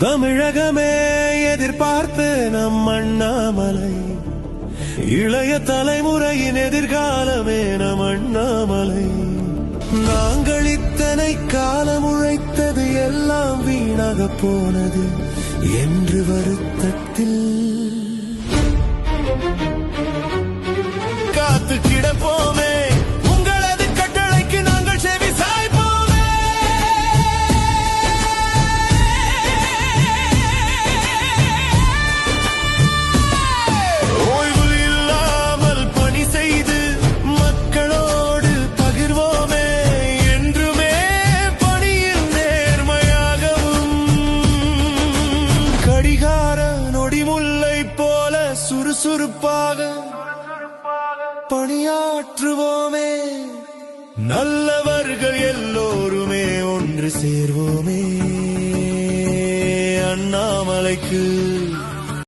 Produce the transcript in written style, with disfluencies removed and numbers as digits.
தமிழகமே எதிர்பார்த்து நம் அண்ணாமலை, இளைய தலைமுறையின் எதிர்காலமே நம் அண்ணாமலை. நாங்கள் இத்தனை காலம் உழைத்தது எல்லாம் வீணாக போனது என்று வருத்தத்தில் காத்து கிடப்போமே. உங்களது கட்டளைக்கு நாங்கள் செவி சாய்ப்போமே. ஓய்வு இல்லாமல் பணி செய்து மக்களோடு பகிர்வோமே. என்றுமே பணியில் நேர்மையாகவும் கடிகார நொடிமுல்லை போல சுறுசுறுப்பாக பணியாற்றுவோமே. நல்லவர்கள் எல்லோருமே ஒன்று சேர்வோமே. அண்ணாமலைக்கு